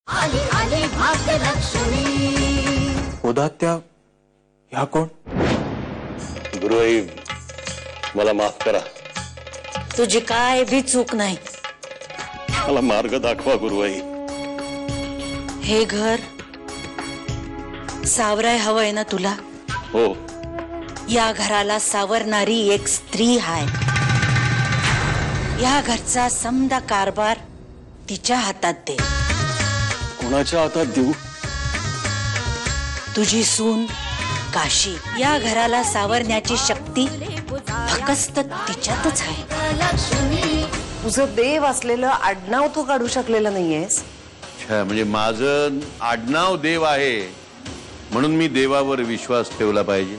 आली आली भाग्यलक्ष्मी। उदात्या ह्या कोण? गुरुआई मला माफ करा। तुझी काय भी चूक नाही। मला मार्ग दाखवा गुरुआई। हे घर सावराय हवंय ना तुला? हो। या घराला सावरणारी एक स्त्री आहे। या घरचा समदा कारभार तिच्या हातात दे। कोणाच्या हातात देऊ? तुझी सून काशी या घराला सावरण्याची शक्ती फक्त तिच्यातच आहे। तुझं देव असलेलं आडनाव तू काढू शकलेलं नाहीयेस। म्हणजे माझं आडनाव देव आहे म्हणून मी देवावर विश्वास ठेवला पाहिजे।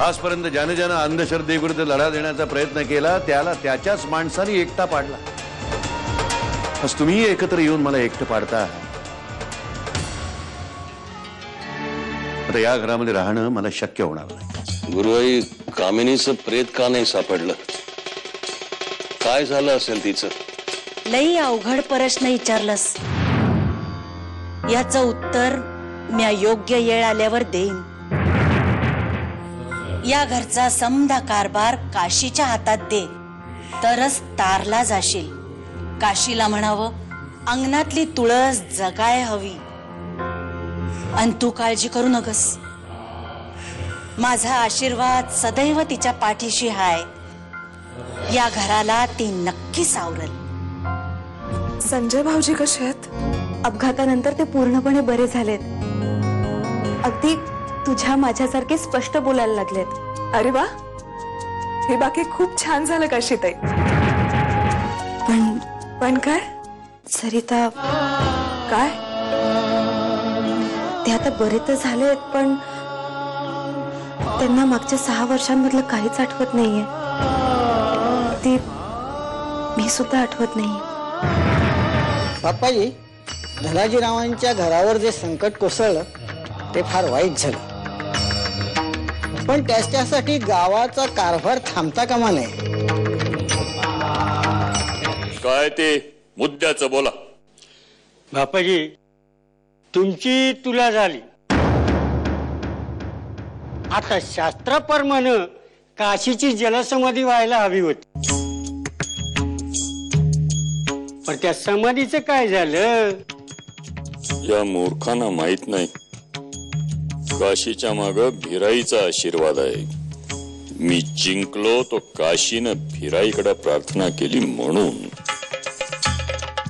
आजपर्यंत ज्याने ज्यानं अंधश्रद्धेविरुद्ध लढा देण्याचा प्रयत्न केला त्याला त्याच्याच माणसाने एकटा पाडला। आज तुम्ही एकत्र येऊन मला एकटं पाडता। आता या घरामध्ये राहणं मला शक्य होणार नाही। गुरुआई कामिनीचं प्रेत का नाही सापडलं? काय झालं असेल तिचं? लई अवघड प्रश्न विचारलंस। याचं उत्तर मी योग्य वेळ आल्यावर देईन। या घरचा समदा कारभार काशीच्या हातात दे तरच तारला जाशील। काशीला म्हणावं अंगणातली तुळस जगाय हवी आणि तू काळजी करू नकस। माझा आशीर्वाद सदैव तिच्या पाठीशी हाय। या घराला ती नक्की सावरल। संजय भाऊजी कसे आहेत? अपघातानंतर ते पूर्णपणे बरे झालेत। अगदी तुझ्या माझ्यासारखे स्पष्ट बोलायला लागलेत। अरे वा, हे बाकी खूप छान झालं काशीताई। पण काय? सरिता काय? ते आता बरे तर झालेत पण त्यांना मागच्या 6 वर्षांमधलं काहीच आठवत नाहीये। ती मी सुद्धा आठवत नाहीये। बाप्पाजी, धनाजीरावांच्या घरावर जे संकट कोसळलं ते फार वाईट झालं, पण त्याच्यासाठी गावाचा कारभार थांबता कामा नये। काय ते मुद्द्याचं बोला। बाप्पाजी, तुमची तुला झाली। आता शास्त्राप्रमाणे काशीची जलसमाधी व्हायला हवी होती, पण त्या समाधीचं काय झालं? या मूर्खांना माहित नाही काशीच्या माग भिराईचा आशीर्वाद आहे। मी जिंकलो तो काशीनं भिराईकडे प्रार्थना केली म्हणून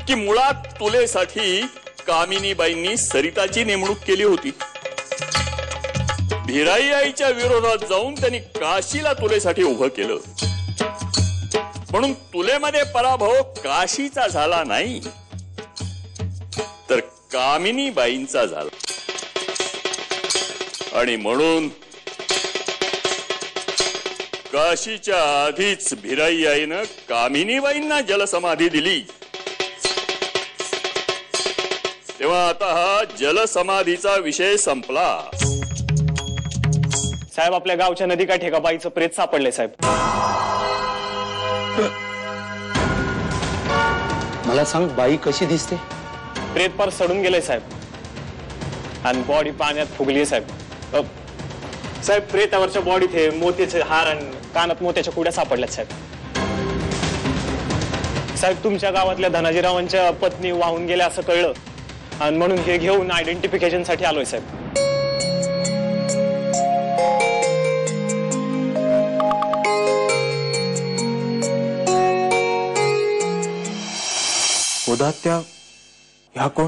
की मुळात तुलेसाठी कामिनीबाईंनी सरिताची नेमणूक केली होती। भिराई आईच्या विरोधात जाऊन त्यांनी काशीला तुलेसाठी उभं केलं म्हणून तुलेमध्ये पराभव काशीचा झाला नाही तर कामिनीबाईंचा झाला। आणि म्हणून काशीच्या आधीच भिराई आईनं कामिनीबाईंना जलसमाधी दिली। तेव्हा आता हा जलसमाधीचा विषय संपला। साहेब, आपल्या गावच्या नदीकाठी एका बाईचं प्रेत सापडले साहेब। मला सांग, बाई कशी दिसते? प्रेत पार सडून गेले साहेब आणि बॉडी पाण्यात फुगली साहेब। साहेब, प्रेतावरच्या बॉडीत हे मोत्याचे हार आणि कानात मोत्याच्या कुड्या सापडल्यात साहेब। साहेब, तुमच्या गावातल्या धनाजीरावांच्या पत्नी वाहून गेल्या असं कळलं आणि म्हणून हे घेऊन आयडेंटिफिकेशन साठी आलोय साहेब। उदात्या ह्या कोण?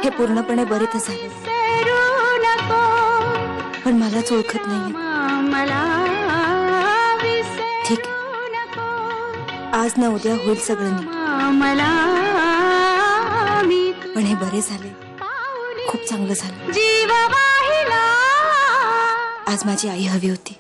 हे पूर्णपणे बरे तर झाले पण मलाच ओळखत नाहीये। ठीक आहे, आज ना उद्या होईल सगळं नीट। पण हे बरे झाले, खूप चांगलं झालं। आज माझी आई हवी होती।